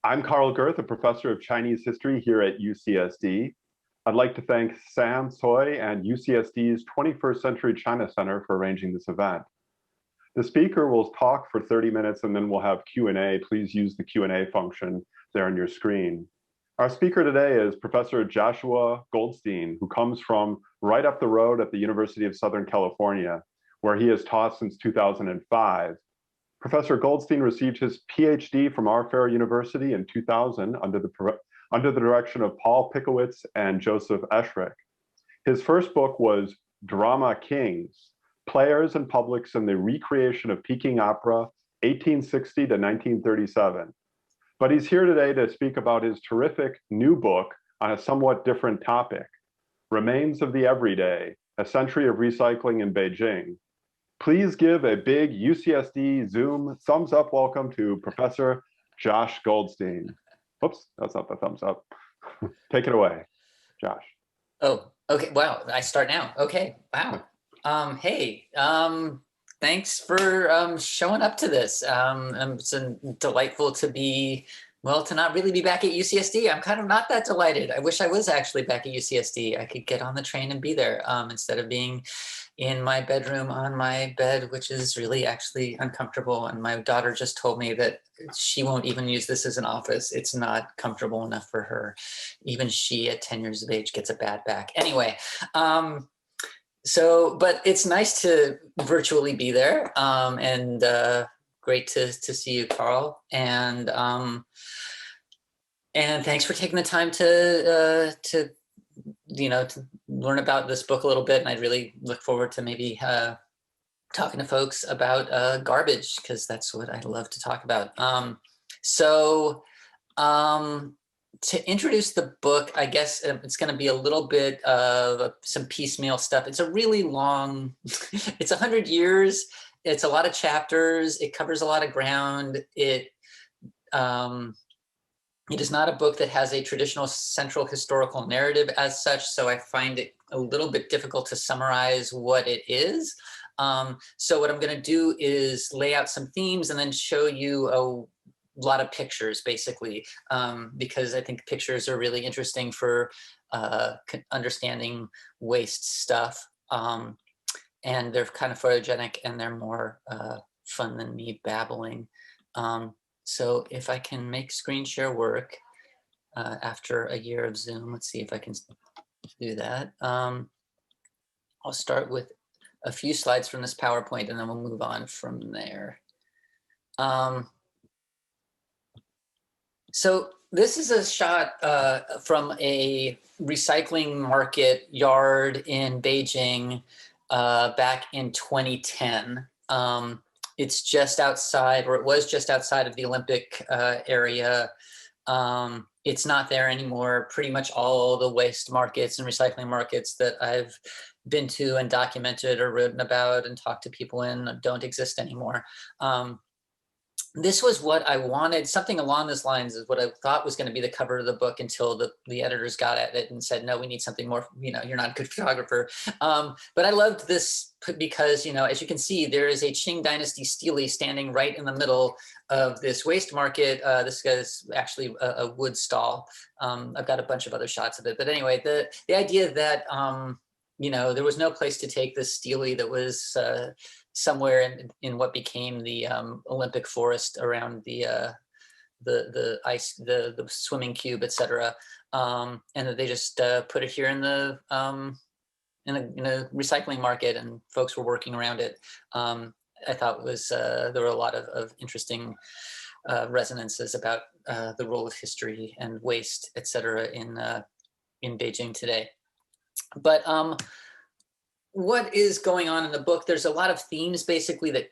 I'm Carl Girth, a professor of Chinese history here at UCSD. I'd like to thank Sam Tsoi and UCSD's 21st Century China Center for arranging this event. The speaker will talk for 30 minutes and then we'll have Q&A. Please use the Q&A function there on your screen. Our speaker today is Professor Joshua Goldstein, who comes from right up the road at the University of Southern California, where he has taught since 2005. Professor Goldstein received his PhD from Our Fair University in 2000 under the direction of Paul Pikowitz and Joseph Eschrich. His first book was Drama Kings, Players and Publics in the Recreation of Peking Opera, 1860 to 1937. But he's here today to speak about his terrific new book on a somewhat different topic, Remains of the Everyday, A Century of Recycling in Beijing. Please give a big UCSD Zoom thumbs up welcome to Professor Josh Goldstein. Oops, that's not the thumbs up. Take it away, Josh. Oh, okay. Wow, I start now. Okay. Wow. Hey, thanks for showing up to this. It's delightful to be, well, to not really be back at UCSD. I'm kind of not that delighted. I wish I was actually back at UCSD. I could get on the train and be there instead of being in my bedroom on my bed, which is really actually uncomfortable. And my daughter just told me that she won't even use this as an office. It's not comfortable enough for her. Even she at 10 years of age gets a bad back. Anyway, but it's nice to virtually be there, and great to see you, Carl. And thanks for taking the time to learn about this book a little bit. And I'd really look forward to maybe talking to folks about garbage, because that's what I love to talk about. To introduce the book, I guess it's going to be a little bit of some piecemeal stuff. It's a really long, it's 100 years. It's a lot of chapters. It covers a lot of ground. It is not a book that has a traditional central historical narrative as such, so I find it a little bit difficult to summarize what it is. So what I'm going to do is lay out some themes and then show you a lot of pictures, basically, because I think pictures are really interesting for understanding waste stuff. And they're kind of photogenic and they're more fun than me babbling. So if I can make screen share work after a year of Zoom, let's see if I can do that. I'll start with a few slides from this PowerPoint and then we'll move on from there. So this is a shot from a recycling market yard in Beijing back in 2010. It's just outside, or it was just outside of the Olympic area. It's not there anymore. Pretty much all the waste markets and recycling markets that I've been to and documented or written about and talked to people in don't exist anymore. This was what I wanted, something along those lines is what I thought was going to be the cover of the book until the editors got at it and said, no, we need something more, you're not a good photographer. But I loved this because, as you can see, there is a Qing Dynasty stele standing right in the middle of this waste market. This guy's actually a wood stall. I've got a bunch of other shots of it. But anyway, the idea that, there was no place to take this stele that was somewhere in what became the Olympic forest around the ice, the swimming cube, etc., and that they just put it here in a recycling market, and folks were working around it. I thought was there were a lot of interesting resonances about the role of history and waste, etc., in Beijing today. But what is going on in the book? There's a lot of themes basically that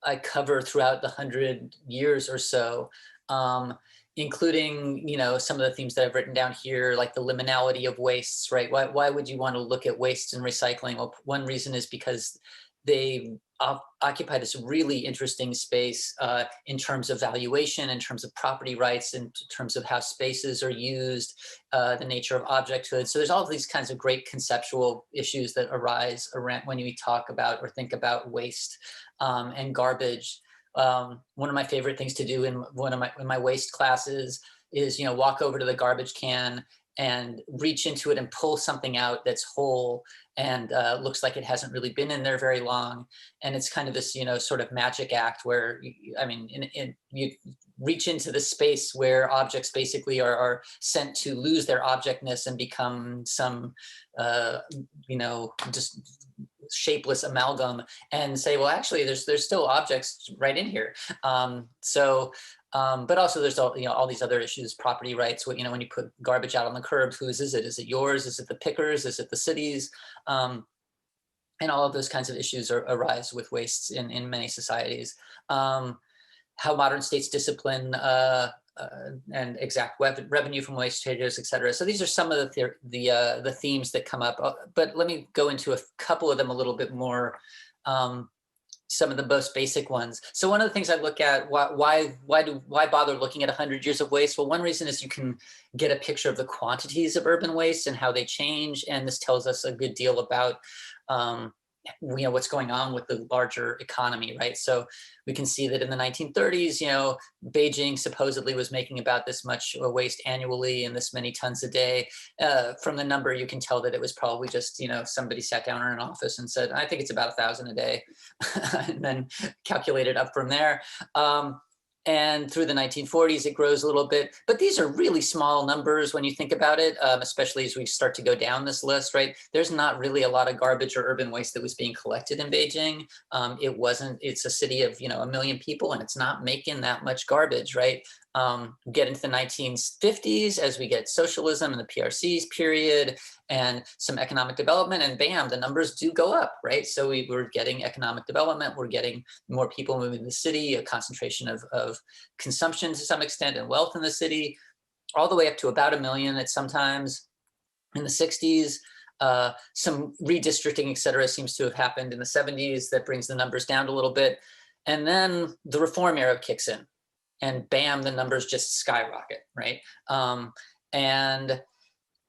I cover throughout the 100 years or so, including some of the themes that I've written down here, like the liminality of wastes, right? Why would you want to look at wastes and recycling? Well, one reason is because they occupy this really interesting space in terms of valuation, in terms of property rights, in terms of how spaces are used, the nature of objecthood. So there's all of these kinds of great conceptual issues that arise around when you talk about or think about waste and garbage. One of my favorite things to do in my waste classes is, walk over to the garbage can and reach into it and pull something out that's whole and looks like it hasn't really been in there very long. And it's kind of this, sort of magic act where, you reach into the space where objects basically are sent to lose their objectness and become some, just shapeless amalgam, and say, well, actually, there's still objects right in here. But also there's all these other issues, property rights. When you put garbage out on the curb, whose is it? Is it yours? Is it the pickers? Is it the cities? And all of those kinds of issues arise with wastes in many societies. How modern states discipline and exact revenue from waste traders, et cetera. So these are some of the themes that come up. But let me go into a couple of them a little bit more. Some of the most basic ones. So one of the things I look at, why bother looking at 100 years of waste? Well, one reason is you can get a picture of the quantities of urban waste and how they change. And this tells us a good deal about what's going on with the larger economy, right? So we can see that in the 1930s, Beijing supposedly was making about this much waste annually and this many tons a day. From the number, you can tell that it was probably just, somebody sat down in an office and said, I think it's about 1,000 a day, and then calculated up from there. And through the 1940s, it grows a little bit. But these are really small numbers when you think about it, especially as we start to go down this list, right? There's not really a lot of garbage or urban waste that was being collected in Beijing. It's a city of, 1 million people, and it's not making that much garbage, right? Get into the 1950s as we get socialism and the PRC's period and some economic development, and bam, the numbers do go up, right? So we're getting economic development, we're getting more people moving to the city, a concentration of consumption to some extent and wealth in the city, all the way up to about 1 million at sometimes in the 60s. Some redistricting, et cetera, seems to have happened in the 70s that brings the numbers down a little bit. And then the reform era kicks in. And bam, the numbers just skyrocket, right? And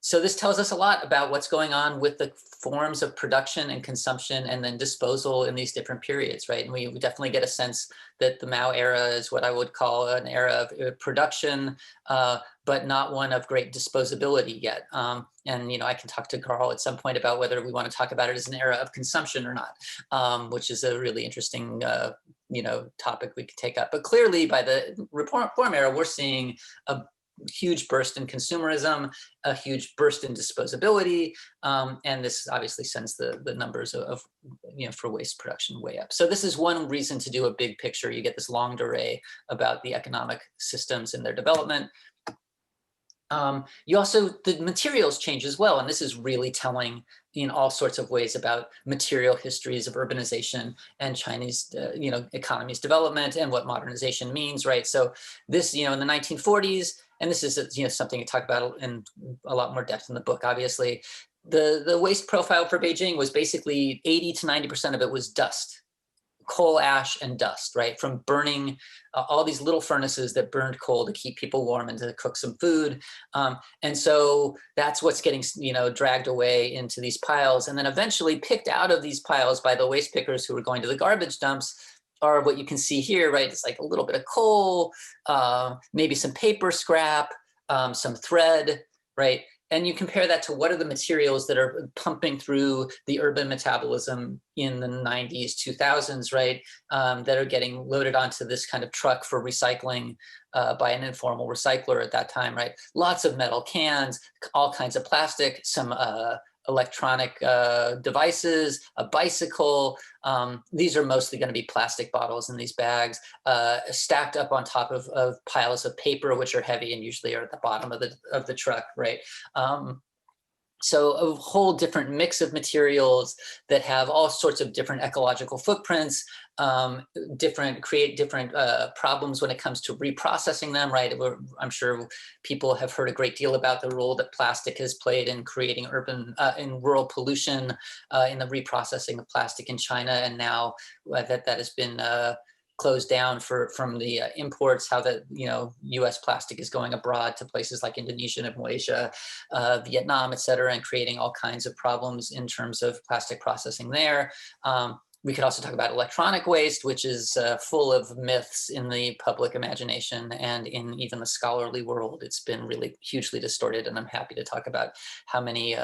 so this tells us a lot about what's going on with the forms of production and consumption and then disposal in these different periods, right? And we definitely get a sense that the Mao era is what I would call an era of production, but not one of great disposability yet. And I can talk to Carl at some point about whether we want to talk about it as an era of consumption or not, which is a really interesting topic we could take up. But clearly by the reform era, we're seeing a huge burst in consumerism, a huge burst in disposability, and this obviously sends the numbers of for waste production way up. So this is one reason to do a big picture. You get this longue durée about the economic systems and their development. The materials change as well, and this is really telling in all sorts of ways about material histories of urbanization and Chinese, economy's development and what modernization means, right? So this, in the 1940s, and this is something you talk about in a lot more depth in the book, obviously, the waste profile for Beijing was basically 80 to 90% of it was dust. Coal ash and dust, right? From burning all these little furnaces that burned coal to keep people warm and to cook some food. And so that's what's getting, dragged away into these piles. And then eventually picked out of these piles by the waste pickers who were going to the garbage dumps are what you can see here, right? It's like a little bit of coal, maybe some paper scrap, some thread, right? And you compare that to what are the materials that are pumping through the urban metabolism in the 90s, 2000s, right? That are getting loaded onto this kind of truck for recycling by an informal recycler at that time, right? Lots of metal cans, all kinds of plastic, some electronic devices, a bicycle. These are mostly going to be plastic bottles in these bags, stacked up on top of piles of paper, which are heavy and usually are at the bottom of the truck, right? So a whole different mix of materials that have all sorts of different ecological footprints, create different problems when it comes to reprocessing them, right? I'm sure people have heard a great deal about the role that plastic has played in creating in rural pollution, in the reprocessing of plastic in China, and now that has been closed down from the imports, how the U.S. plastic is going abroad to places like Indonesia and Malaysia, Vietnam, et cetera, and creating all kinds of problems in terms of plastic processing there. We could also talk about electronic waste, which is full of myths in the public imagination and in even the scholarly world. It's been really hugely distorted, and I'm happy to talk about how many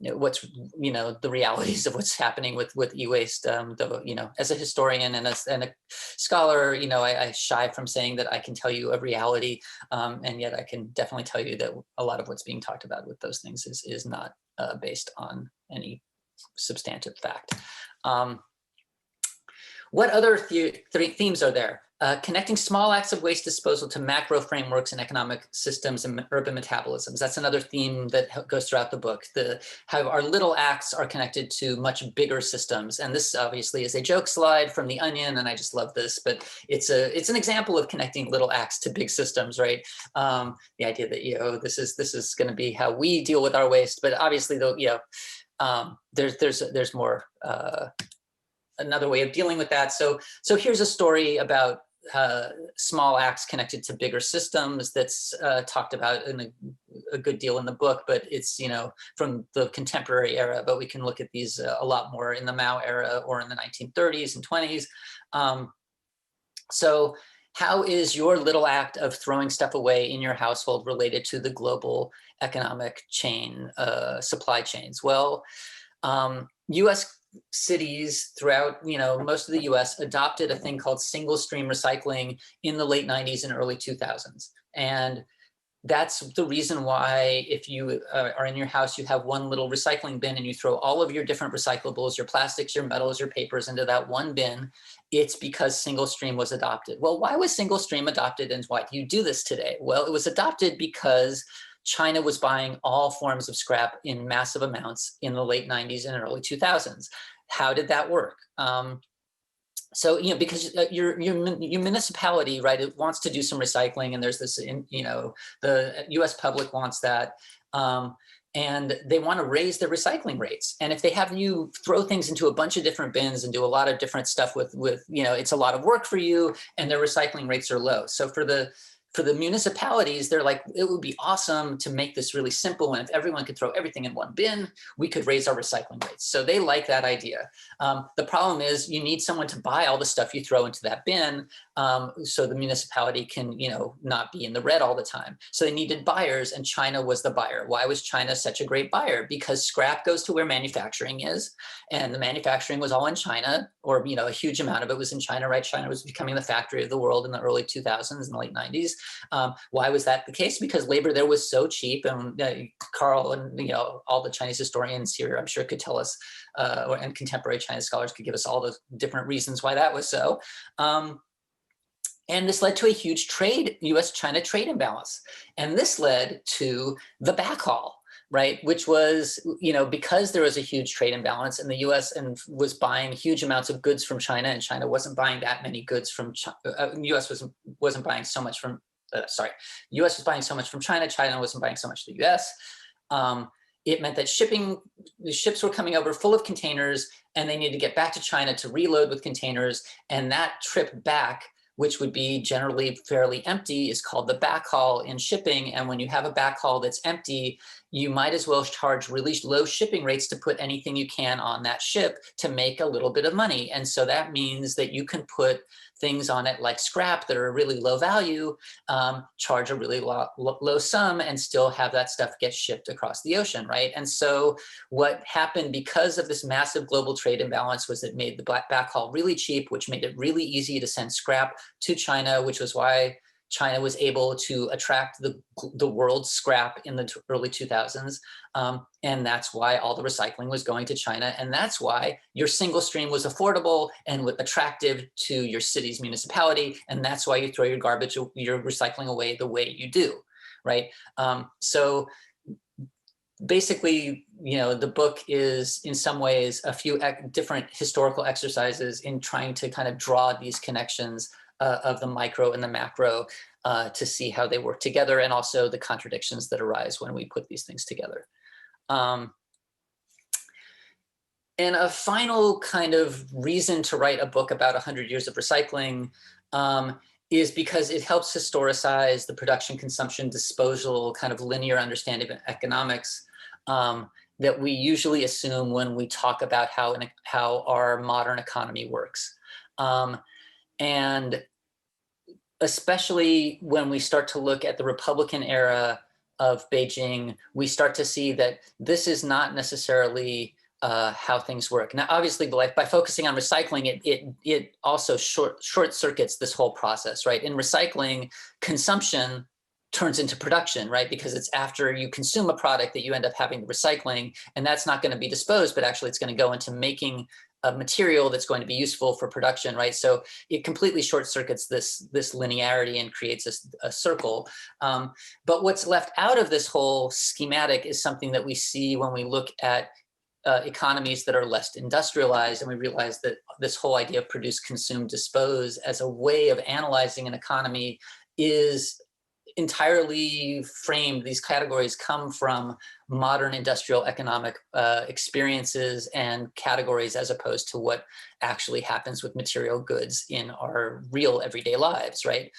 what's the realities of what's happening with e-waste. Though as a historian and a scholar, I shy from saying that I can tell you a reality, and yet I can definitely tell you that a lot of what's being talked about with those things is not based on any substantive fact. What other themes are there? Connecting small acts of waste disposal to macro frameworks and economic systems and urban metabolisms. That's another theme that goes throughout the book. How our little acts are connected to much bigger systems. And this obviously is a joke slide from The Onion, and I just love this, but it's an example of connecting little acts to big systems, right? The idea that, this is going to be how we deal with our waste, but obviously though, there's more, another way of dealing with that. So here's a story about small acts connected to bigger systems that's talked about in a good deal in the book, but it's from the contemporary era. But we can look at these a lot more in the Mao era or in the 1930s and 20s. So how is your little act of throwing stuff away in your household related to the global economic chain, supply chains? Well, U.S. cities throughout, most of the US adopted a thing called single stream recycling in the late 90s and early 2000s. And that's the reason why if you are in your house, you have one little recycling bin and you throw all of your different recyclables, your plastics, your metals, your papers into that one bin. It's because single stream was adopted. Well, why was single stream adopted and why do you do this today? Well, it was adopted because China was buying all forms of scrap in massive amounts in the late 90s and early 2000s. How did that work? So, because your municipality, right, it wants to do some recycling, and there's this, the US public wants that. And they want to raise their recycling rates. And if they have you throw things into a bunch of different bins and do a lot of different stuff with it's a lot of work for you, and their recycling rates are low. So for the municipalities, they're like, it would be awesome to make this really simple. And if everyone could throw everything in one bin, we could raise our recycling rates. So they like that idea. The problem is you need someone to buy all the stuff you throw into that bin, so the municipality can, not be in the red all the time. So they needed buyers, and China was the buyer. Why was China such a great buyer? Because scrap goes to where manufacturing is, and the manufacturing was all in China, or, a huge amount of it was in China, right? China was becoming the factory of the world in the early 2000s and the late 90s. Why was that the case? Because labor there was so cheap, and Carl and all the Chinese historians here, I'm sure, could tell us, and contemporary Chinese scholars could give us all the different reasons why that was so. And this led to a huge US-China trade imbalance, and this led to the backhaul, right? Which was, because there was a huge trade imbalance, and the US was buying huge amounts of goods from China, and China wasn't buying that many goods from China. US wasn't buying so much from. US was buying so much from China. China wasn't buying so much to the US. It meant that the ships were coming over full of containers, and they needed to get back to China to reload with containers. And that trip back, which would be generally fairly empty, is called the backhaul in shipping. And when you have a backhaul that's empty, you might as well charge really low shipping rates to put anything you can on that ship to make a little bit of money. And so that means that you can put things on it like scrap that are really low value, charge a really low sum, and still have that stuff get shipped across the ocean, right? And so what happened because of this massive global trade imbalance was it made the backhaul really cheap, which made it really easy to send scrap to China, which was why China was able to attract the world's scrap in the early 2000s. And that's why all the recycling was going to China. And that's why your single stream was affordable and attractive to your city's municipality. And that's why you throw your garbage, your recycling away the way you do, right? So basically, the book is in some ways a few different historical exercises in trying to kind of draw these connections of the micro and the macro to see how they work together, and also the contradictions that arise when we put these things together. And a final kind of reason to write a book about 100 years of recycling is because it helps historicize the production, consumption, disposal kind of linear understanding of economics. that we usually assume when we talk about how our modern economy works. And especially when we start to look at the Republican era of Beijing, we start to see that this is not necessarily how things work. Now, obviously, by focusing on recycling, it also short circuits this whole process, right? In recycling, consumption turns into production, right? Because it's after you consume a product that you end up having the recycling, and that's not going to be disposed, but actually it's going to go into making a material that's going to be useful for production, right? So it completely short circuits this linearity and creates a circle. But what's left out of this whole schematic is something that we see when we look at economies that are less industrialized, and we realize that this whole idea of produce, consume, dispose as a way of analyzing an economy is entirely framed. These categories come from modern industrial economic experiences and categories, as opposed to what actually happens with material goods in our real everyday lives, right?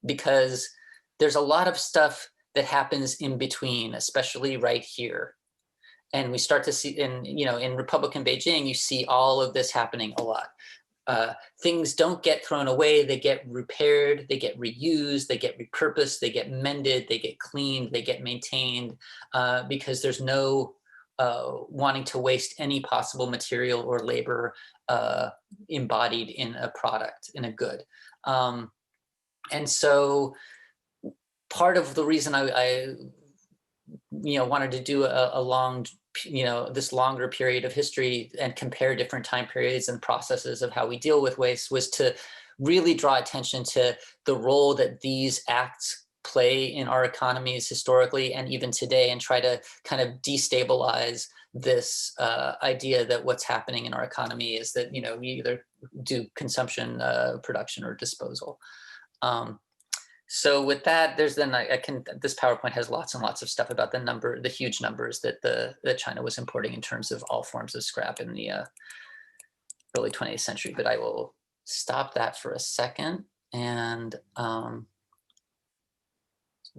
Because there's a lot of stuff that happens in between, especially right here. And we start to see in Republican Beijing, you see all of this happening a lot. Things don't get thrown away, they get repaired, they get reused, they get repurposed, they get mended, they get cleaned, they get maintained, because there's no wanting to waste any possible material or labor embodied in a product, in a good. And so part of the reason I wanted to do a long, this longer period of history and compare different time periods and processes of how we deal with waste was to really draw attention to the role that these acts play in our economies historically and even today, and try to kind of destabilize this idea that what's happening in our economy is that, we either do consumption, production, or disposal. So with that, there's then this PowerPoint has lots and lots of stuff about the huge numbers that China was importing in terms of all forms of scrap in the early 20th century. But I will stop that for a second and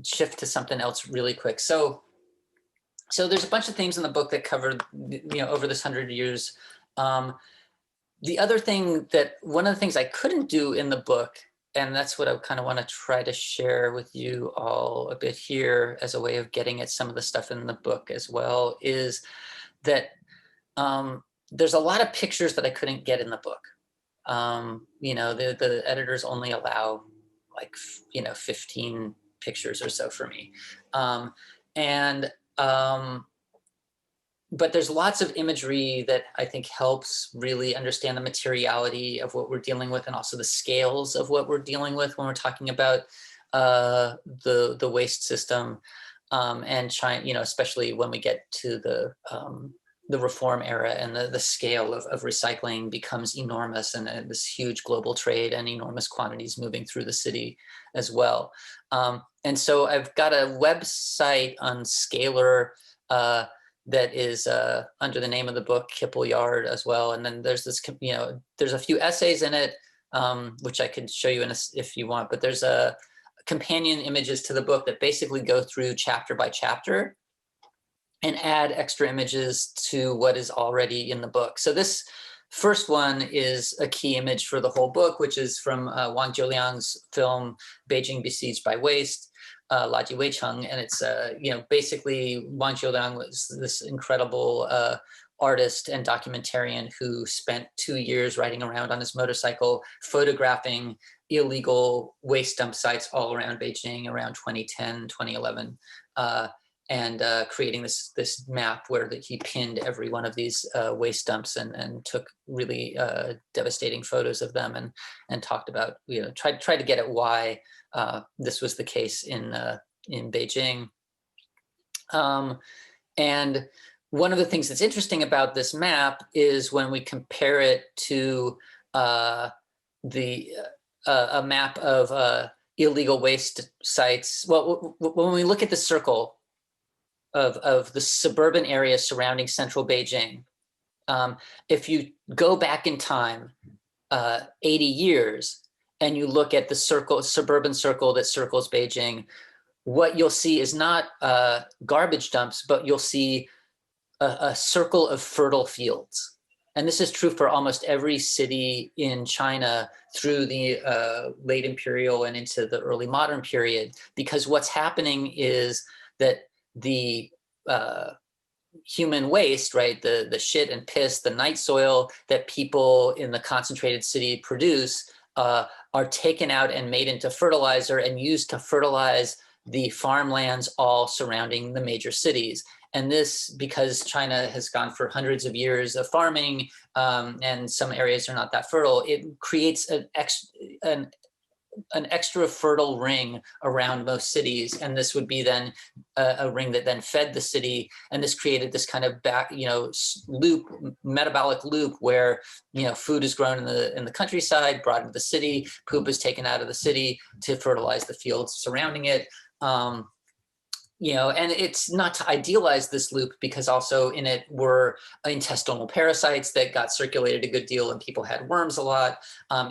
shift to something else really quick. So there's a bunch of themes in the book that cover, over this 100 years. The other thing one of the things I couldn't do in the book, and that's what I kind of want to try to share with you all a bit here as a way of getting at some of the stuff in the book as well, is that there's a lot of pictures that I couldn't get in the book. The editors only allow 15 pictures or so for me. But there's lots of imagery that I think helps really understand the materiality of what we're dealing with, and also the scales of what we're dealing with when we're talking about the waste system, and China, especially when we get to the reform era, and the scale of recycling becomes enormous, and this huge global trade and enormous quantities moving through the city as well. And so I've got a website on Scalar that is under the name of the book, Kipple Yard, as well. And then there's this, there's a few essays in it, which I could show you if you want, but there's a companion images to the book that basically go through chapter by chapter and add extra images to what is already in the book. So this first one is a key image for the whole book, which is from Wang Jiuliang's film, Beijing Besieged by Waste. Laji Weicheng, and it's basically Wang Jiuliang was this incredible artist and documentarian who spent 2 years riding around on his motorcycle photographing illegal waste dump sites all around Beijing around 2010, 2011, and creating this map where he pinned every one of these waste dumps and took really devastating photos of them, and talked about, tried to get at why this was the case in Beijing. And one of the things that's interesting about this map is when we compare it to a map of illegal waste sites. Well, when we look at the circle of the suburban areas surrounding central Beijing, if you go back in time 80 years, and you look at the suburban circle that circles Beijing, what you'll see is not garbage dumps, but you'll see a circle of fertile fields. And this is true for almost every city in China through the late imperial and into the early modern period, because what's happening is that the human waste, right, the shit and piss, the night soil that people in the concentrated city produce are taken out and made into fertilizer and used to fertilize the farmlands all surrounding the major cities. And this, because China has gone for hundreds of years of farming, and some areas are not that fertile, it creates an extra fertile ring around most cities. And this would be then a ring that then fed the city. And this created this kind of loop, metabolic loop, where, food is grown in the countryside, brought into the city, poop is taken out of the city to fertilize the fields surrounding it. And it's not to idealize this loop, because also in it were intestinal parasites that got circulated a good deal, and people had worms a lot.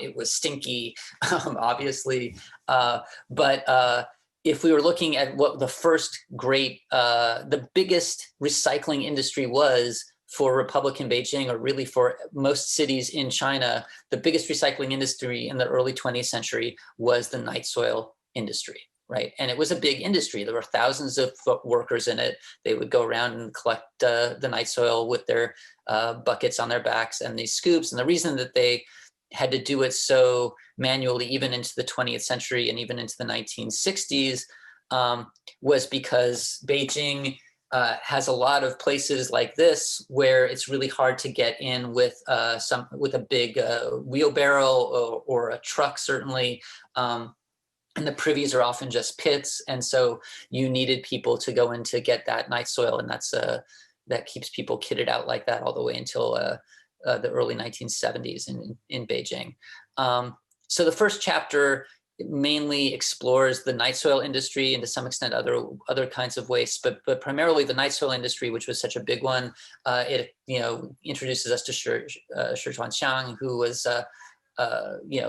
It was stinky, obviously. But if we were looking at what the first the biggest recycling industry was for Republican Beijing, or really for most cities in China, the biggest recycling industry in the early 20th century was the night soil industry. Right. And it was a big industry. There were thousands of workers in it. They would go around and collect the night soil with their buckets on their backs and these scoops. And the reason that they had to do it so manually, even into the 20th century and even into the 1960s, was because Beijing has a lot of places like this where it's really hard to get in with a big wheelbarrow or a truck, certainly. And the privies are often just pits, and so you needed people to go in to get that night soil, and that keeps people kitted out like that all the way until the early 1970s in Beijing. So the first chapter mainly explores the night soil industry, and to some extent other kinds of waste, but primarily the night soil industry, which was such a big one. It introduces us to Shi Zhuangxiang, who was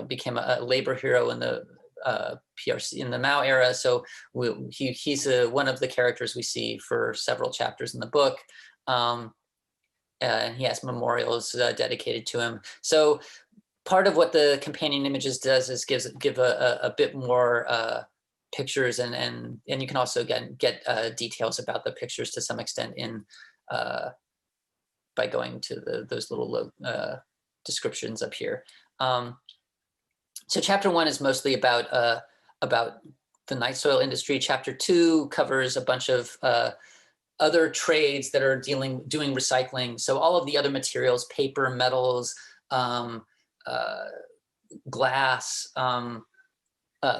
became a labor hero in the PRC in the Mao era. So he's one of the characters we see for several chapters in the book. And he has memorials dedicated to him. So part of what the companion images does is give a bit more pictures, and you can also get details about the pictures to some extent by going to those little descriptions up here. So chapter 1 is mostly about the night soil industry. Chapter 2 covers a bunch of other trades that are doing recycling. So all of the other materials, paper, metals, glass,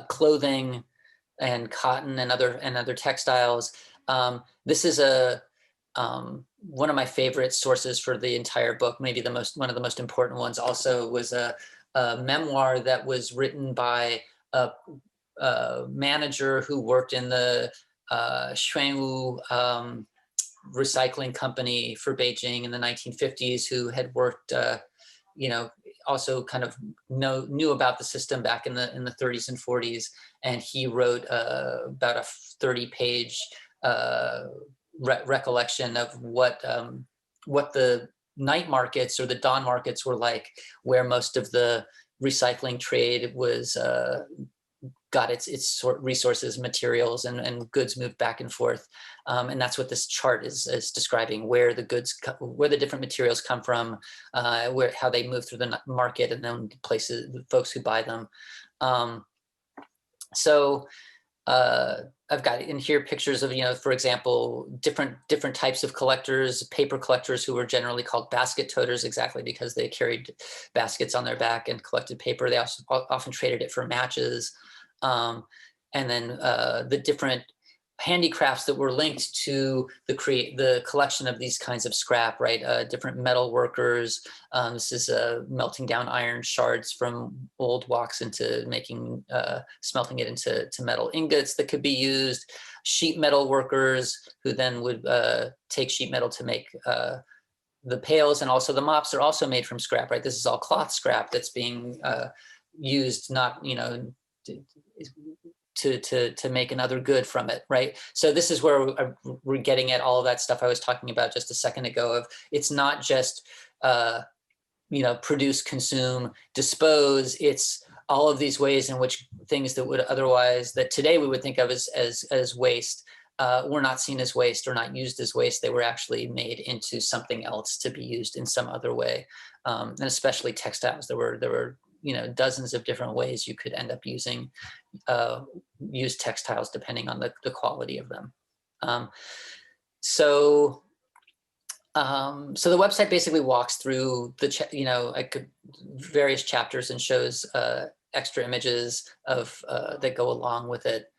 clothing, and cotton, and other textiles. This is one of my favorite sources for the entire book. Maybe one of the most important ones. Also was a memoir that was written by a manager who worked in the Xuanwu recycling company for Beijing in the 1950s, who had worked, also kind of knew about the system back in the 30s and 40s, and he wrote about a 30-page recollection of what the night markets or the dawn markets were like, where most of the recycling trade was got its resources, materials, and goods moved back and forth, and that's what this chart is describing: where the different materials come from, how they move through the market, and then places, the folks who buy them. I've got in here pictures of, for example, different types of collectors, paper collectors, who were generally called basket toters, exactly because they carried baskets on their back and collected paper. They also often traded it for matches. And then the different handicrafts that were linked to the collection of these kinds of scrap, right? Different metal workers. This is melting down iron shards from old woks into smelting it into metal ingots that could be used. Sheet metal workers, who then would take sheet metal to make the pails, and also the mops are also made from scrap, right? This is all cloth scrap that's being used, not, to make another good from it, right? So this is where we're getting at all of that stuff I was talking about just a second ago. Of it's not just produce, consume, dispose. It's all of these ways in which things that would otherwise, that today we would think of as waste, were not seen as waste or not used as waste. They were actually made into something else to be used in some other way, and especially textiles. There were dozens of different ways you could end up using use textiles depending on the quality of them. So the website basically walks through various chapters and shows extra images of that go along with it.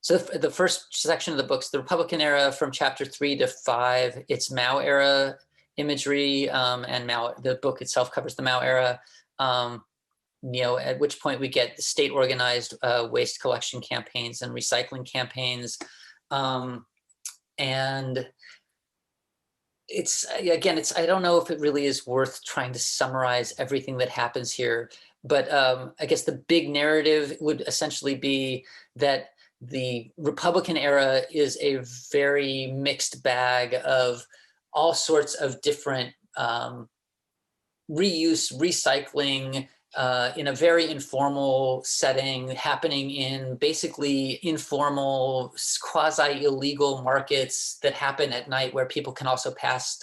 So the first section of the book's the Republican era from chapter 3 to 5. It's Mao era imagery, and Mao. The book itself covers the Mao era. At which point we get the state-organized waste collection campaigns and recycling campaigns, and it's I don't know if it really is worth trying to summarize everything that happens here, but I guess the big narrative would essentially be that the Republican era is a very mixed bag of all sorts of different reuse, recycling, in a very informal setting, happening in basically informal, quasi-illegal markets that happen at night, where people can also pass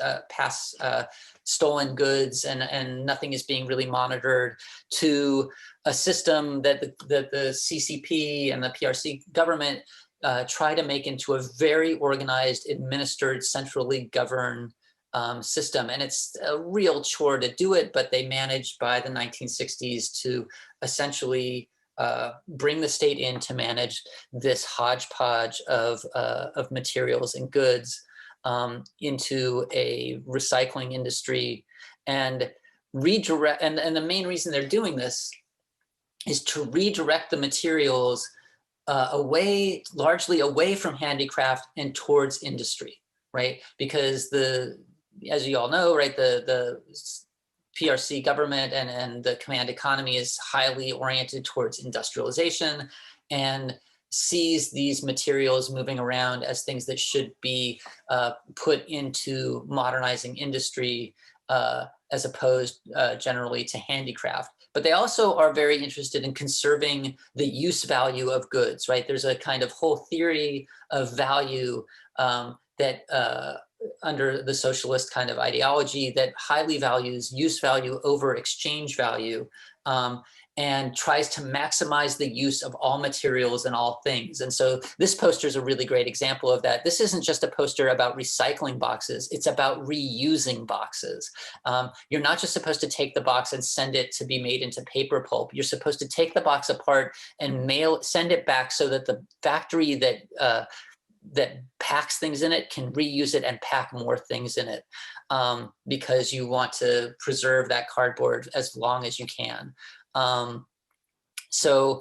stolen goods, and nothing is being really monitored, to a system that the CCP and the PRC government try to make into a very organized, administered, centrally governed system. And it's a real chore to do it, but they managed by the 1960s to essentially bring the state in to manage this hodgepodge of materials and goods into a recycling industry, and redirect. And the main reason they're doing this is to redirect the materials largely away from handicraft and towards industry, right? Because as you all know, right, the PRC government and the command economy is highly oriented towards industrialization and sees these materials moving around as things that should be put into modernizing industry as opposed generally to handicraft. But they also are very interested in conserving the use value of goods, right? There's a kind of whole theory of value that under the socialist kind of ideology that highly values use value over exchange value, and tries to maximize the use of all materials and all things. And so this poster is a really great example of that. This isn't just a poster about recycling boxes, it's about reusing boxes. You're not just supposed to take the box and send it to be made into paper pulp. You're supposed to take the box apart and send it back so that the factory that packs things in it can reuse it and pack more things in it, because you want to preserve that cardboard as long as you can. So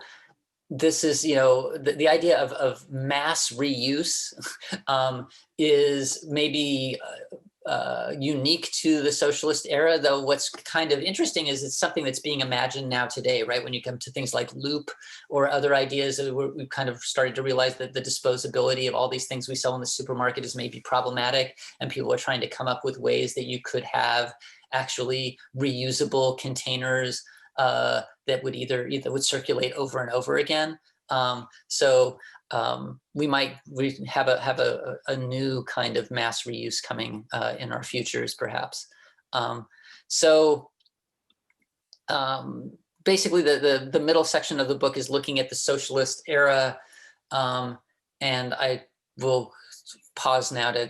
this is, the idea of mass reuse is maybe unique to the socialist era, though what's kind of interesting is it's something that's being imagined now today, right? When you come to things like loop or other ideas, we've kind of started to realize that the disposability of all these things we sell in the supermarket is maybe problematic, and people are trying to come up with ways that you could have actually reusable containers that would either would circulate over and over again. We might have a new kind of mass reuse coming in our futures, perhaps. Basically, the middle section of the book is looking at the socialist era, and I will pause now to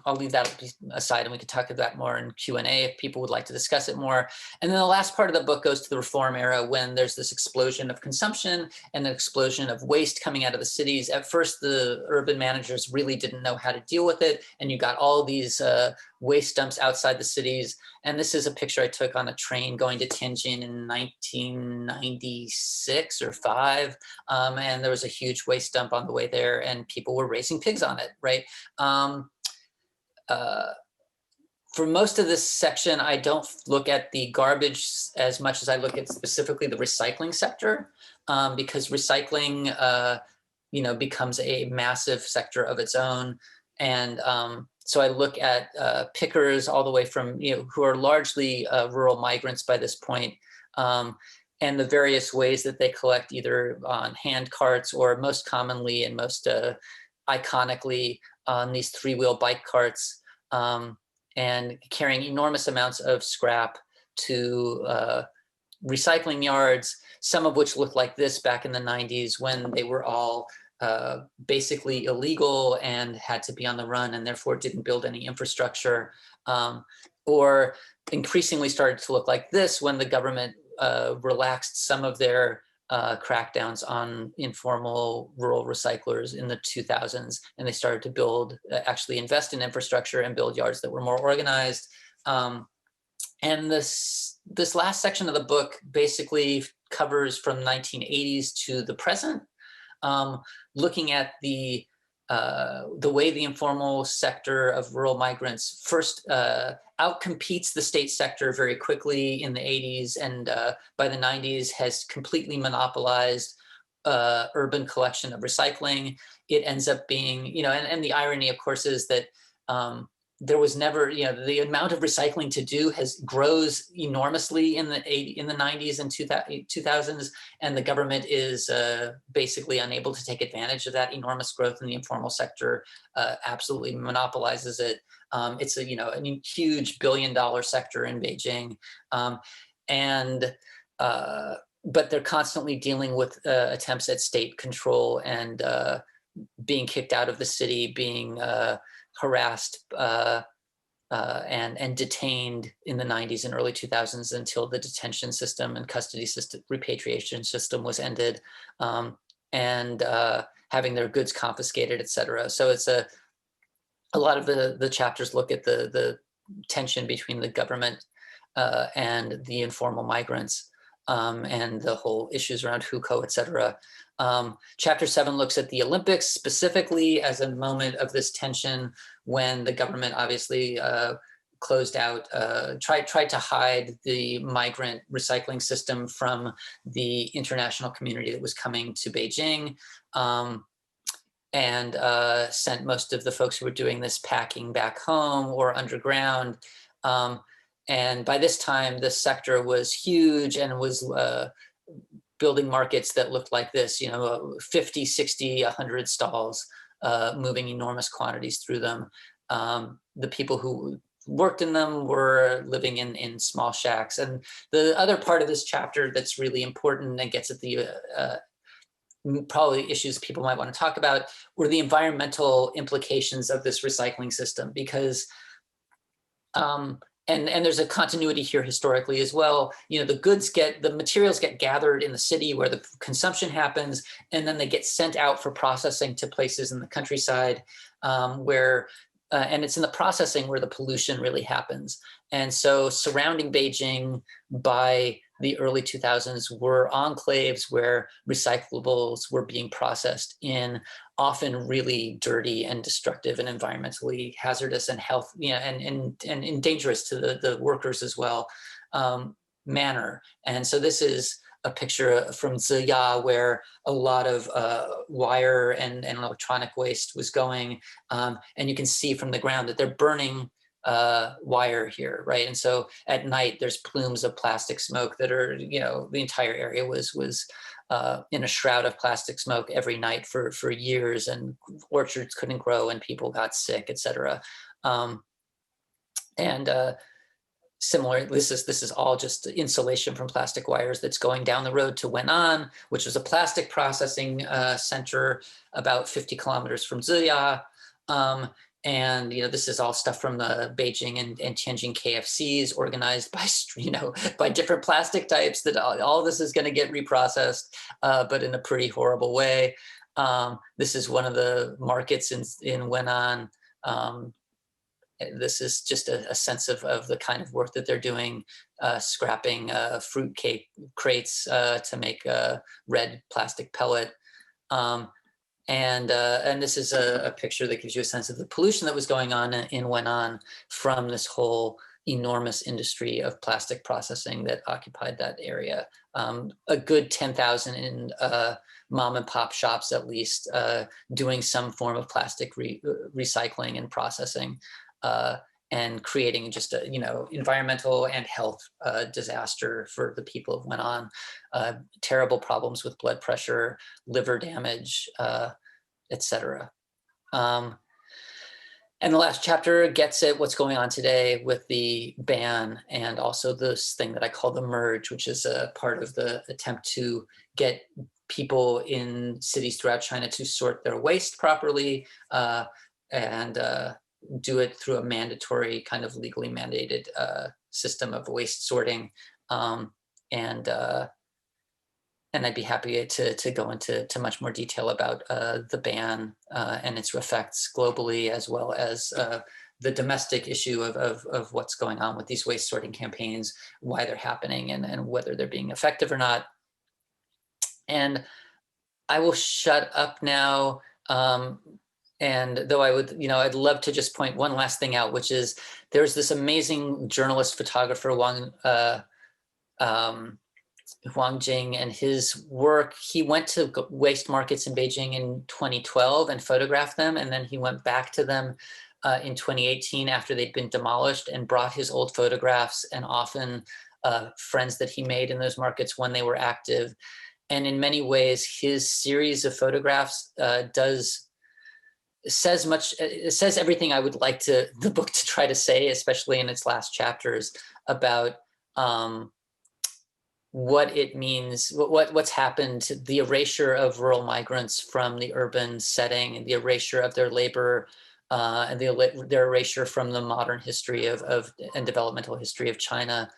I'll leave that aside, and we can talk about that more in Q&A if people would like to discuss it more. And then the last part of the book goes to the reform era, when there's this explosion of consumption and an explosion of waste coming out of the cities. At first, the urban managers really didn't know how to deal with it, and you got all these waste dumps outside the cities. And this is a picture I took on a train going to Tianjin in 1996 or 5, and there was a huge waste dump on the way there, and people were raising pigs on it, right? for most of this section, I don't look at the garbage as much as I look at specifically the recycling sector, because recycling, becomes a massive sector of its own. And so I look at pickers all the way from, who are largely rural migrants by this point, and the various ways that they collect, either on hand carts or most commonly and most iconically on these three-wheel bike carts, and carrying enormous amounts of scrap to recycling yards, some of which looked like this back in the 90s when they were all basically illegal and had to be on the run and therefore didn't build any infrastructure, or increasingly started to look like this when the government relaxed some of their crackdowns on informal rural recyclers in the 2000s, and they started to build, actually invest in infrastructure and build yards that were more organized. And this last section of the book basically covers from 1980s to the present, looking at the way the informal sector of rural migrants first outcompetes the state sector very quickly in the 80s, and by the 90s has completely monopolized urban collection of recycling. It ends up being, and the irony, of course, is that there was never, the amount of recycling to do grows enormously in the 90s and 2000s, and the government is basically unable to take advantage of that enormous growth in the informal sector, absolutely monopolizes it. It's a huge billion-dollar sector in Beijing, but they're constantly dealing with attempts at state control and being kicked out of the city, being harassed and detained in the 90s and early 2000s until the detention system and custody system, repatriation system was ended, and having their goods confiscated, et cetera. So it's a lot of the chapters look at the tension between the government and the informal migrants, and the whole issues around hukou, et cetera. Chapter 7 looks at the Olympics specifically as a moment of this tension when the government obviously closed out, tried to hide the migrant recycling system from the international community that was coming to Beijing, and sent most of the folks who were doing this packing back home or underground. And by this time, the sector was huge and was building markets that looked like this, 50, 60, 100 stalls, moving enormous quantities through them. The people who worked in them were living in small shacks. And the other part of this chapter that's really important and gets at the probably issues people might want to talk about were the environmental implications of this recycling system, because and there's a continuity here historically as well. The materials get gathered in the city where the consumption happens, and then they get sent out for processing to places in the countryside, where and it's in the processing where the pollution really happens. And so surrounding Beijing by the early 2000s were enclaves where recyclables were being processed in often really dirty and destructive and environmentally hazardous and and dangerous to the workers as well manner. And so this is a picture from Ziya where a lot of wire and electronic waste was going. And you can see from the ground that they're burning wire here, right? And so at night there's plumes of plastic smoke that are, the entire area was in a shroud of plastic smoke every night for years, and orchards couldn't grow and people got sick, et cetera. Similar, this is all just insulation from plastic wires that's going down the road to Wenan, which is a plastic processing center about 50 kilometers from Ziya. And this is all stuff from the Beijing and Tianjin KFCs organized by by different plastic types. That all this is going to get reprocessed, but in a pretty horrible way. This is one of the markets in Wenan. This is just a sense of the kind of work that they're doing, scrapping fruit cake crates to make red plastic pellet. And this is a picture that gives you a sense of the pollution that was going on in Wenan from this whole enormous industry of plastic processing that occupied that area. A good 10,000 in mom and pop shops, at least, doing some form of plastic recycling and processing, and creating just a environmental and health disaster for the people of Wenan. Terrible problems with blood pressure, liver damage, etc. And the last chapter gets at what's going on today with the ban, and also this thing that I call the merge, which is a part of the attempt to get people in cities throughout China to sort their waste properly, and do it through a mandatory, kind of legally mandated system of waste sorting. And I'd be happy to go into much more detail about the ban and its effects globally, as well as the domestic issue of what's going on with these waste sorting campaigns, why they're happening, and whether they're being effective or not. And I will shut up now. And though I would, I'd love to just point one last thing out, which is there's this amazing journalist, photographer, Wang Jing, and his work. He went to waste markets in Beijing in 2012 and photographed them. And then he went back to them in 2018 after they'd been demolished, and brought his old photographs and often friends that he made in those markets when they were active. And in many ways, his series of photographs says everything I would like the book to try to say, especially in its last chapters, about what it means, what's happened to the erasure of rural migrants from the urban setting, and the erasure of their labor, and their erasure from the modern history and developmental history of China.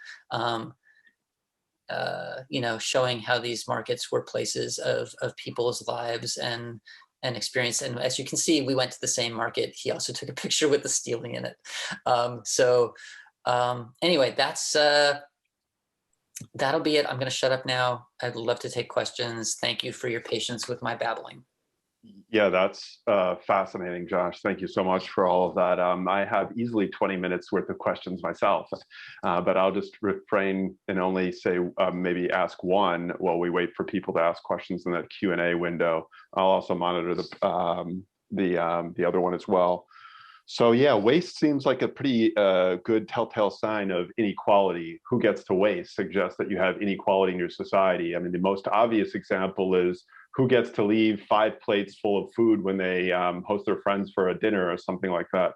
Showing how these markets were places of people's lives and experience. And as you can see, we went to the same market. He also took a picture with the steeling in it. Anyway, that'll be it. I'm going to shut up now. I'd love to take questions. Thank you for your patience with my babbling. Yeah, that's fascinating, Josh. Thank you so much for all of that. I have easily 20 minutes worth of questions myself, but I'll just refrain and only say maybe ask one while we wait for people to ask questions in that Q&A window. I'll also monitor the other one as well. So yeah, waste seems like a pretty good telltale sign of inequality. Who gets to waste suggests that you have inequality in your society. I mean, the most obvious example is who gets to leave 5 plates full of food when they host their friends for a dinner or something like that.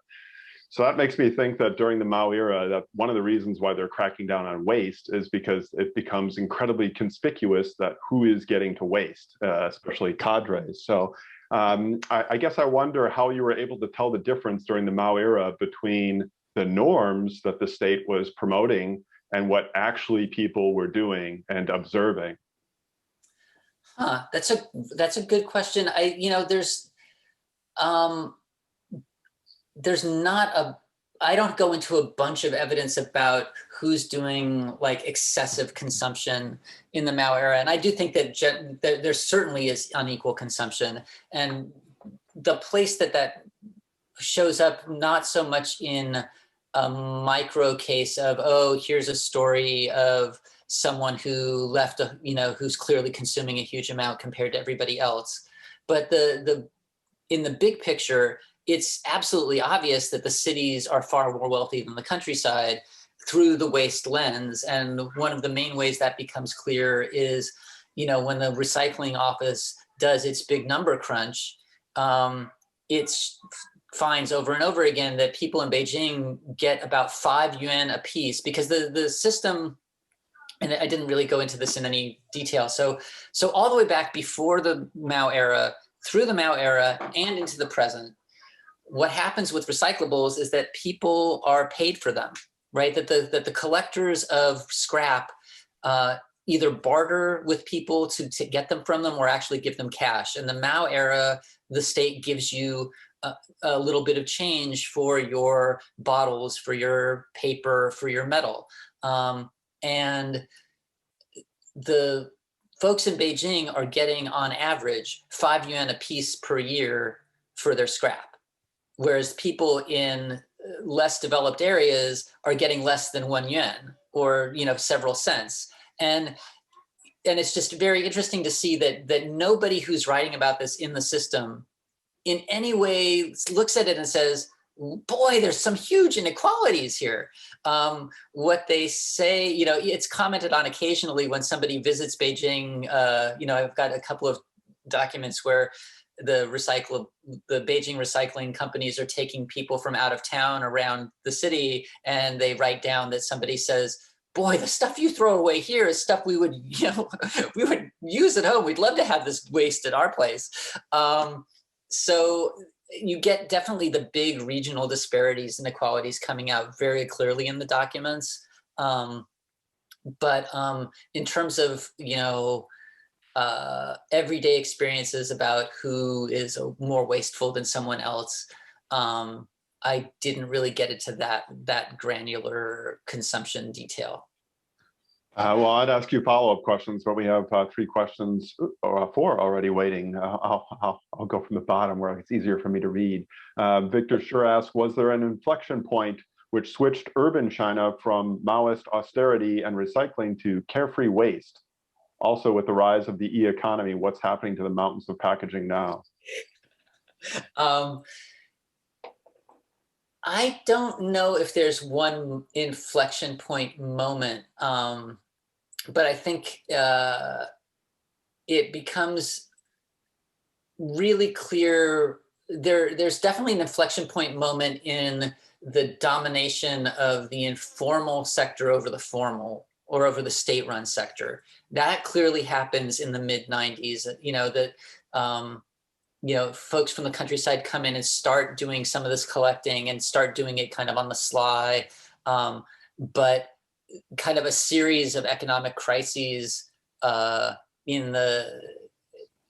So that makes me think that during the Mao era, that one of the reasons why they're cracking down on waste is because it becomes incredibly conspicuous that who is getting to waste, especially cadres. So I guess I wonder how you were able to tell the difference during the Mao era between the norms that the state was promoting and what actually people were doing and observing. That's a good question. There's not I don't go into a bunch of evidence about who's doing like excessive consumption in the Mao era. And I do think that there certainly is unequal consumption. And the place that shows up, not so much in a micro case of, oh, here's a story of someone who left, who's clearly consuming a huge amount compared to everybody else. But in the big picture, it's absolutely obvious that the cities are far more wealthy than the countryside through the waste lens. And one of the main ways that becomes clear is, when the recycling office does its big number crunch, it finds over and over again that people in Beijing get about 5 yuan a piece, because the system, and I didn't really go into this in any detail. So all the way back before the Mao era, through the Mao era, and into the present, what happens with recyclables is that people are paid for them, right? That the collectors of scrap either barter with people to get them from them, or actually give them cash. In the Mao era, the state gives you a little bit of change for your bottles, for your paper, for your metal. And the folks in Beijing are getting on average 5 yuan a piece per year for their scrap, whereas people in less developed areas are getting less than 1 yuan, or several cents. And it's just very interesting to see that nobody who's writing about this in the system in any way looks at it and says, boy, there's some huge inequalities here. What they say, it's commented on occasionally when somebody visits Beijing. I've got a couple of documents where the Beijing recycling companies are taking people from out of town around the city, and they write down that somebody says, boy, the stuff you throw away here is stuff we would use at home. We'd love to have this waste at our place. So you get definitely the big regional disparities and inequalities coming out very clearly in the documents. But in terms of, everyday experiences about who is more wasteful than someone else, I didn't really get into that granular consumption detail. Well, I'd ask you follow-up questions, but we have 3 questions, or 4 already waiting. I'll go from the bottom where it's easier for me to read. Victor Schur asked, was there an inflection point which switched urban China from Maoist austerity and recycling to carefree waste? Also, with the rise of the e-economy, what's happening to the mountains of packaging now? I don't know if there's one inflection point moment, but I think it becomes really clear. There's definitely an inflection point moment in the domination of the informal sector over the formal, or over the state-run sector. That clearly happens in the mid-90s. Folks from the countryside come in and start doing some of this collecting and start doing it kind of on the sly. But kind of a series of economic crises in the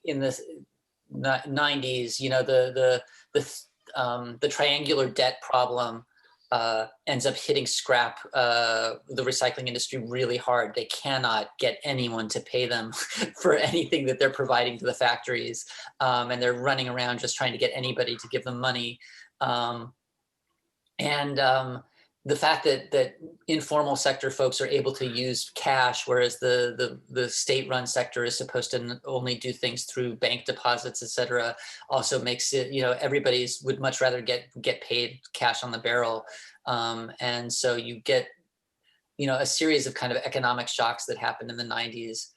90s, the triangular debt problem ends up hitting scrap, the recycling industry, really hard. They cannot get anyone to pay them for anything that they're providing to the factories. And they're running around just trying to get anybody to give them money. The fact that informal sector folks are able to use cash, whereas the state-run sector is supposed to only do things through bank deposits, et cetera, also makes it, everybody's would much rather get paid cash on the barrel. And so you get, a series of kind of economic shocks that happened in the 90s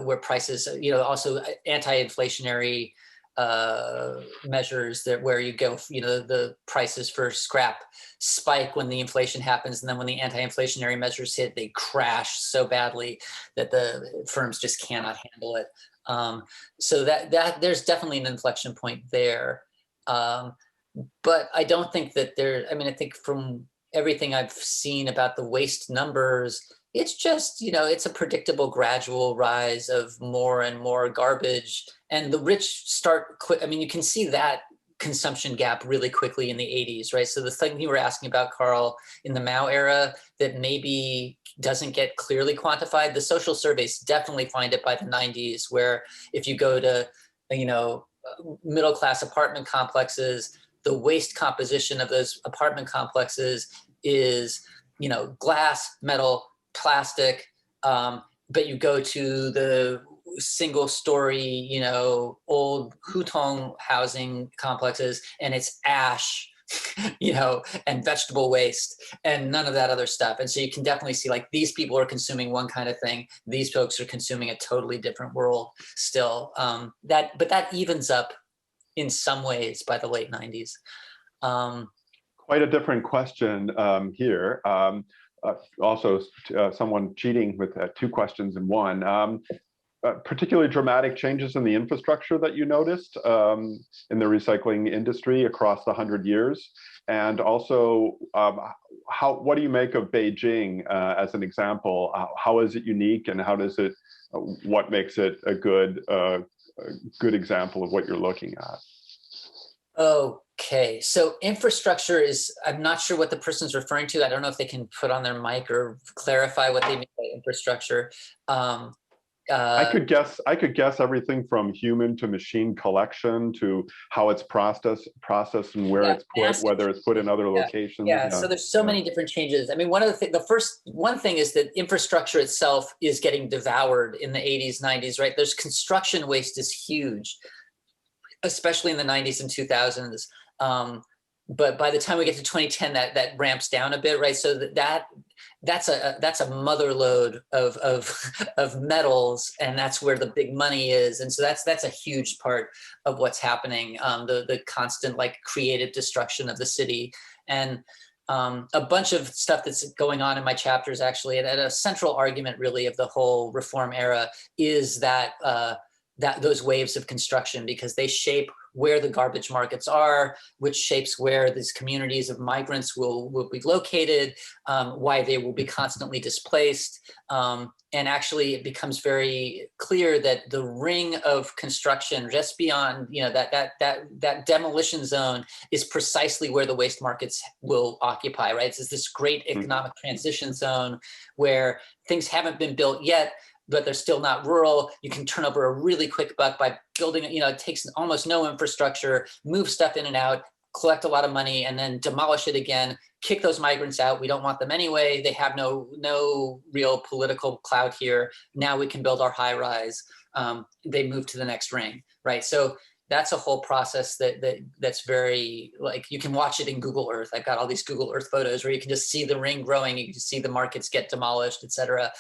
where prices, also anti-inflationary measures where you go, the prices for scrap spike when the inflation happens, and then when the anti-inflationary measures hit, they crash so badly that the firms just cannot handle it. So that there's definitely an inflection point there. But I don't think that I think from everything I've seen about the waste numbers, it's just, it's a predictable gradual rise of more and more garbage, and the rich start you can see that consumption gap really quickly in the 80s, right? So the thing you were asking about, Carl, in the Mao era that maybe doesn't get clearly quantified, the social surveys definitely find it by the 90s, where if you go to, middle-class apartment complexes, the waste composition of those apartment complexes is, glass, metal, plastic, but you go to the single-story, old hutung housing complexes, and it's ash, and vegetable waste, and none of that other stuff. And so you can definitely see, like, these people are consuming one kind of thing. These folks are consuming a totally different world still. But that evens up in some ways by the late 90s. Quite a different question here. Also, someone cheating with 2 questions in one. Particularly dramatic changes in the infrastructure that you noticed in the recycling industry across the 100 years, and also what do you make of Beijing as an example? How is it unique, and what makes it a good example of what you're looking at? Okay, so infrastructure is, I'm not sure what the person's referring to. I don't know if they can put on their mic or clarify what they mean by infrastructure. I could guess everything from human to machine collection to how it's processed and where Yeah, it's put, whether it's put in other yeah, locations. yeah. So there's so many different changes. I mean, one thing is that infrastructure itself is getting devoured in the 80s, 90s, right? There's construction waste is huge, especially in the 90s and 2000s. But by the time we get to 2010, that ramps down a bit, right? So that's a mother lode of metals, and that's where the big money is. And so that's a huge part of what's happening. The constant like creative destruction of the city, and a bunch of stuff that's going on in my chapters actually. And a central argument really of the whole reform era is that those waves of construction, because they shape where the garbage markets are, which shapes where these communities of migrants will be located, why they will be constantly displaced. And actually it becomes very clear that the ring of construction just beyond, that demolition zone is precisely where the waste markets will occupy, right? It's this great economic transition zone where things haven't been built yet, but they're still not rural. You can turn over a really quick buck by building, it takes almost no infrastructure, move stuff in and out, collect a lot of money, and then demolish it again, kick those migrants out. We don't want them anyway. They have no real political clout here. Now we can build our high rise. They move to the next ring, right? So that's a whole process that's very, like, you can watch it in Google Earth. I've got all these Google Earth photos where you can just see the ring growing, you can see the markets get demolished, et cetera.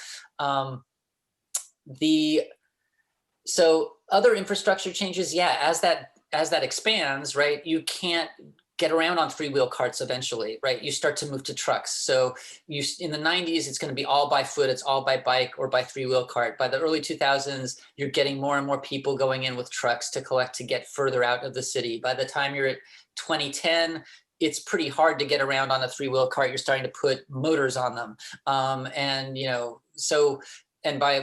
So other infrastructure changes, yeah, as that expands, right, you can't get around on three-wheel carts eventually, right? You start to move to trucks. So in the 90s, it's going to be all by foot, it's all by bike or by three-wheel cart. By the early 2000s, you're getting more and more people going in with trucks to collect to get further out of the city. By the time you're at 2010, it's pretty hard to get around on a three-wheel cart. You're starting to put motors on them. And by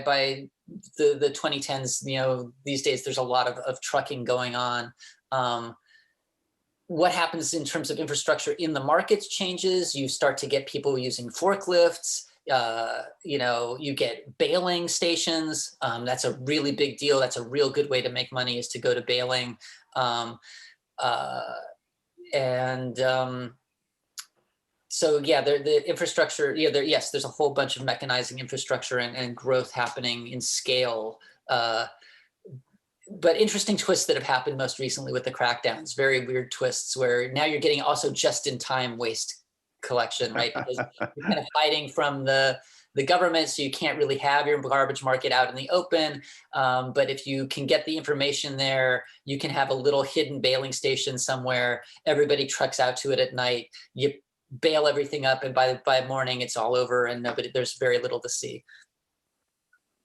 the 2010s, these days there's a lot of trucking going on. What happens in terms of infrastructure in the markets changes. You start to get people using forklifts. You get baling stations. That's a really big deal. That's a real good way to make money, is to go to baling. So yeah, the infrastructure, yes, there's a whole bunch of mechanizing infrastructure and growth happening in scale. But interesting twists that have happened most recently with the crackdowns, very weird twists where now you're getting also just-in-time waste collection, right? Because you're kind of hiding from the government, so you can't really have your garbage market out in the open. But if you can get the information there, you can have a little hidden baling station somewhere. Everybody trucks out to it at night. You bail everything up, and by morning it's all over, and there's very little to see.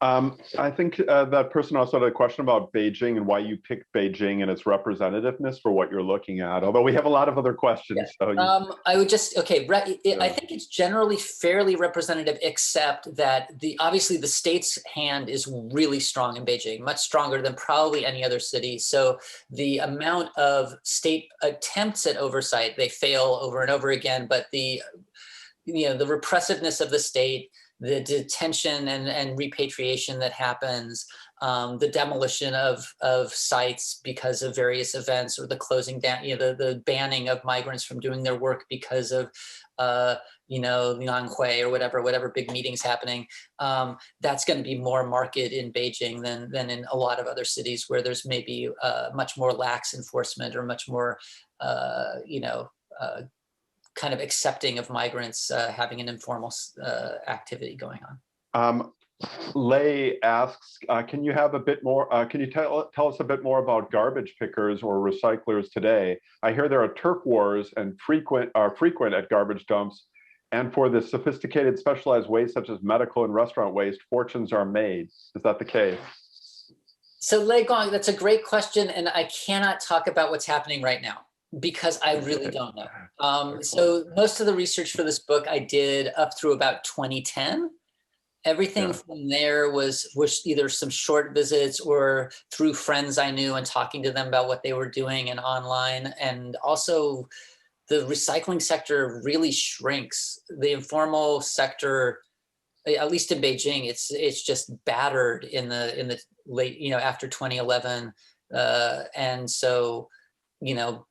I think that person also had a question about Beijing and why you picked Beijing and its representativeness for what you're looking at, although we have a lot of other questions. Yeah. So I would just, I think it's generally fairly representative, except that obviously the state's hand is really strong in Beijing, much stronger than probably any other city. So the amount of state attempts at oversight, they fail over and over again, but the repressiveness of the state, the detention and repatriation that happens, the demolition of sites because of various events, or the closing down, the banning of migrants from doing their work because of, Lianghui or whatever big meetings happening. That's going to be more marked in Beijing than in a lot of other cities where there's maybe much more lax enforcement or much more, kind of accepting of migrants having an informal activity going on. Lei asks, can you have a bit more? Can you tell us a bit more about garbage pickers or recyclers today? I hear there are turf wars and frequent at garbage dumps, and for the sophisticated, specialized waste such as medical and restaurant waste, fortunes are made. Is that the case? So Lei Gong, that's a great question, and I cannot talk about what's happening right now, because I really don't know. So most of the research for this book I did up through about 2010. Everything from there was either some short visits or through friends I knew and talking to them about what they were doing and online. And also the recycling sector really shrinks. The informal sector at least in Beijing, it's just battered in the late, after 2011. And so,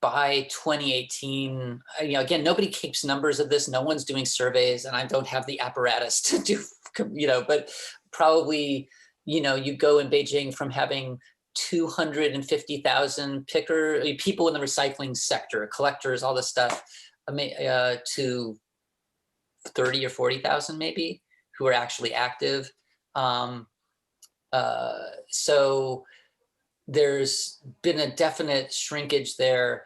by 2018, again, nobody keeps numbers of this. No one's doing surveys, and I don't have the apparatus to do, but probably, you go in Beijing from having 250,000 people in the recycling sector, collectors, all this stuff, to 30 or 40,000 maybe who are actually active. So there's been a definite shrinkage there.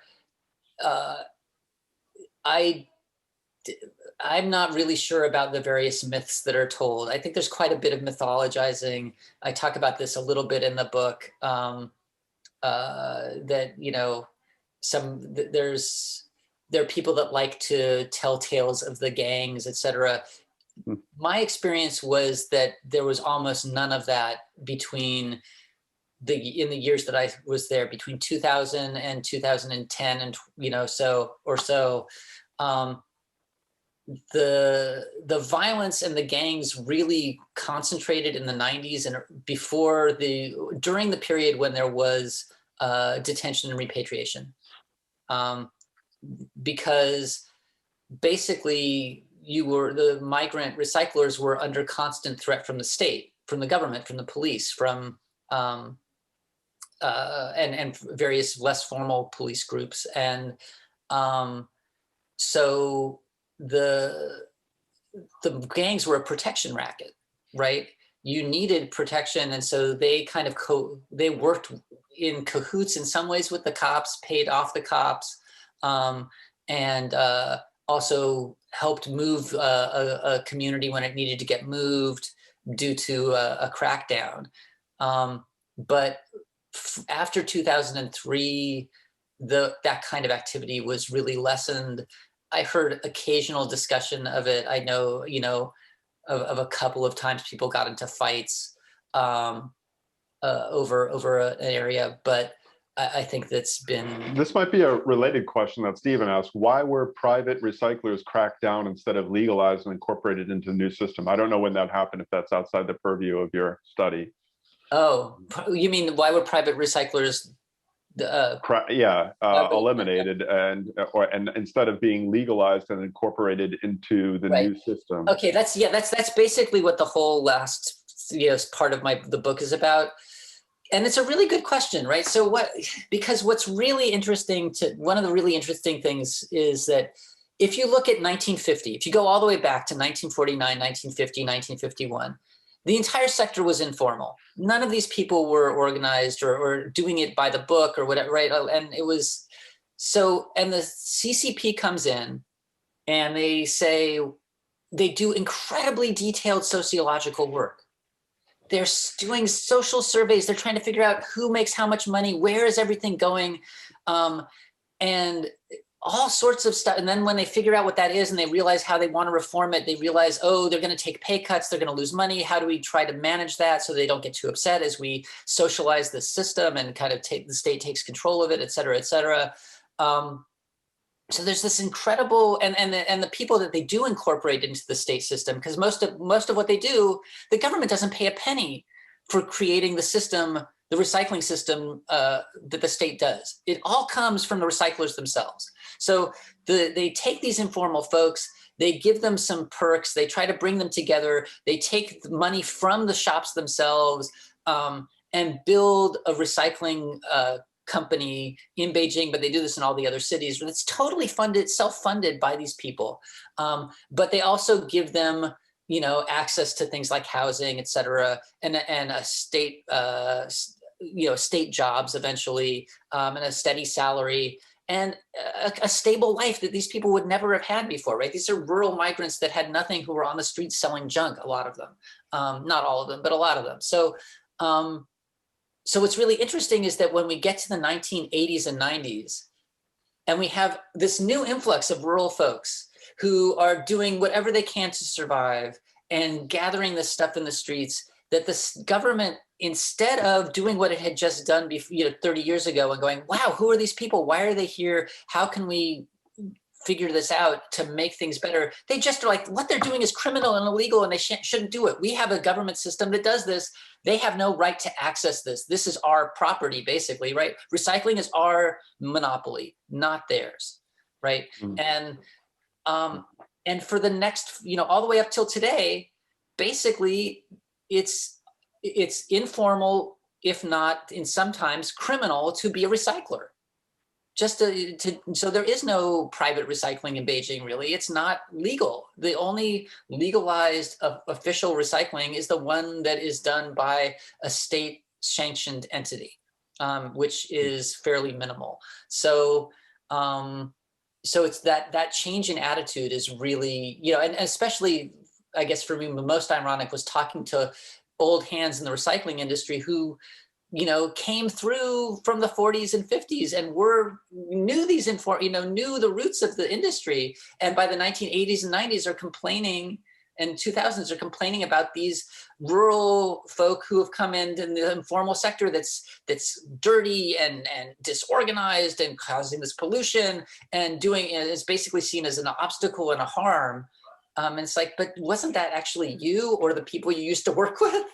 I'm not really sure about the various myths that are told. I think there's quite a bit of mythologizing. I talk about this a little bit in the book, that, there are people that like to tell tales of the gangs, etc. My experience was that there was almost none of that in the years that I was there, between 2000 and 2010, and the violence and the gangs really concentrated in the 90s and during the period when there was detention and repatriation, because basically the migrant recyclers were under constant threat from the state, from the government, from the police, from and various less formal police groups. And so the gangs were a protection racket, right? You needed protection, and so they kind of they worked in cahoots in some ways with the cops, paid off the cops, and also helped move a community when it needed to get moved due to a crackdown. But after 2003, that kind of activity was really lessened. I heard occasional discussion of it. I know, of a couple of times people got into fights over an area, but I think that's been... This might be a related question that Stephen asked. Why were private recyclers cracked down instead of legalized and incorporated into the new system? I don't know when that happened, if that's outside the purview of your study. Oh, you mean why were private recyclers eliminated and instead of being legalized and incorporated into the new system? Okay, that's basically what the whole last part of the book is about. And it's a really good question, right? So because what's really interesting one of the really interesting things is that if you look at 1950, if you go all the way back to 1949, 1950, 1951, the entire sector was informal. None of these people were organized or doing it by the book or whatever, right? And it was and the CCP comes in and they say they do incredibly detailed sociological work. They're doing social surveys. They're trying to figure out who makes how much money, where is everything going, and all sorts of stuff. And then when they figure out what that is and they realize how they want to reform it, they realize, they're going to take pay cuts. They're going to lose money. How do we try to manage that so they don't get too upset as we socialize the system and kind of the state takes control of it, et cetera, et cetera. So there's this incredible, and the people that they do incorporate into the state system, because most of what they do, the government doesn't pay a penny for creating the system, the recycling system that the state does. It all comes from the recyclers themselves. So they take these informal folks, they give them some perks, they try to bring them together, they take the money from the shops themselves, and build a recycling company in Beijing, but they do this in all the other cities. And it's totally self-funded by these people. But they also give them, access to things like housing, et cetera, and a state, state jobs eventually, and a steady salary, and a stable life that these people would never have had before, right? These are rural migrants that had nothing, who were on the streets selling junk, a lot of them. Not all of them, but a lot of them. So what's really interesting is that when we get to the 1980s and 90s, and we have this new influx of rural folks who are doing whatever they can to survive and gathering this stuff in the streets, that the government, instead of doing what it had just done 30 years ago and going, wow, who are these people? Why are they here? How can we figure this out to make things better. They just are like, what they're doing is criminal and illegal and they shouldn't do it. We have a government system that does this. They have no right to access this. This is our property, basically, right? Recycling is our monopoly, not theirs, right? And for the next, all the way up till today, basically it's informal, if not in sometimes criminal, to be a recycler. So there is no private recycling in Beijing, really. It's not legal. The only legalized official recycling is the one that is done by a state-sanctioned entity, which is fairly minimal. So it's that change in attitude is really, and especially, I guess for me, the most ironic was talking to old hands in the recycling industry who, came through from the 40s and 50s and knew the roots of the industry. And by the 1980s and 90s are complaining, and 2000s are complaining about these rural folk who have come in the informal sector that's dirty and disorganized and causing this pollution and is basically seen as an obstacle and a harm. And it's like, but wasn't that actually you or the people you used to work with?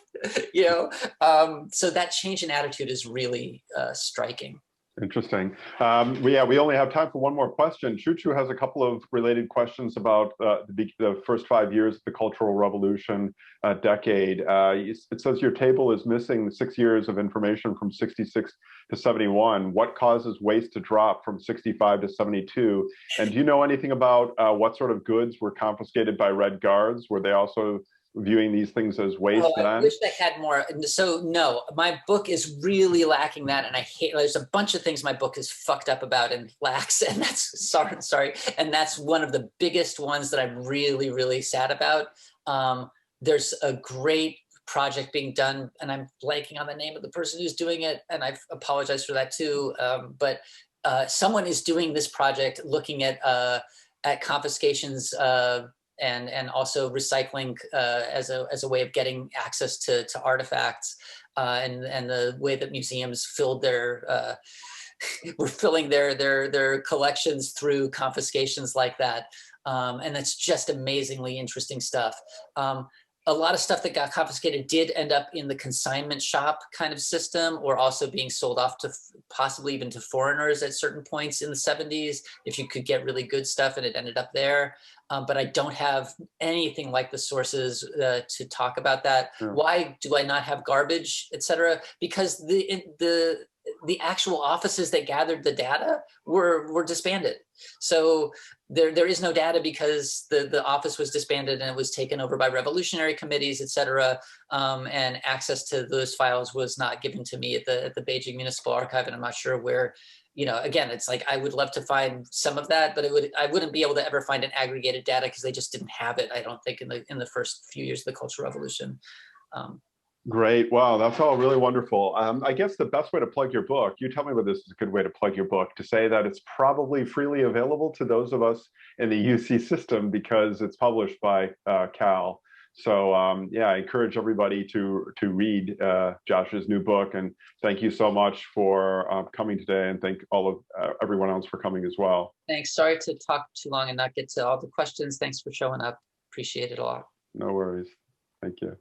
So that change in attitude is really striking. Interesting. We only have time for one more question. Chuchu has a couple of related questions about the first 5 years of the Cultural Revolution decade. It says your table is missing 6 years of information from 66 to 71. What causes waste to drop from 65 to 72? And do you know anything about what sort of goods were confiscated by Red Guards? Were they also viewing these things as waste then? I wish I had more. So no, my book is really lacking that, and I hate. There's a bunch of things my book is fucked up about and lacks, and that's sorry, and that's one of the biggest ones that I'm really, really sad about. There's a great project being done, and I'm blanking on the name of the person who's doing it, and I apologize for that too. But someone is doing this project looking at confiscations. And also recycling as a way of getting access to artifacts, and the way that museums filled were filling their collections through confiscations like that, and that's just amazingly interesting stuff. A lot of stuff that got confiscated did end up in the consignment shop kind of system, or also being sold off to possibly even to foreigners at certain points in the 70s, if you could get really good stuff, and it ended up there. But I don't have anything like the sources to talk about that. Sure. Why do I not have garbage, et cetera? Because the actual offices that gathered the data were disbanded. So there is no data because the office was disbanded and it was taken over by revolutionary committees, et cetera. And access to those files was not given to me at the Beijing Municipal Archive, and I'm not sure where. Again, it's like I would love to find some of that, but I wouldn't be able to ever find an aggregated data because they just didn't have it, I don't think, in the first few years of the Cultural Revolution. Great. Wow, that's all really wonderful. I guess the best way to plug your book, you tell me whether this is a good way to plug your book, to say that it's probably freely available to those of us in the UC system because it's published by Cal. So I encourage everybody to read Josh's new book, and thank you so much for coming today, and thank all of everyone else for coming as well. Thanks. Sorry to talk too long and not get to all the questions. Thanks for showing up. Appreciate it a lot. No worries. Thank you.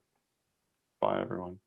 Bye, everyone.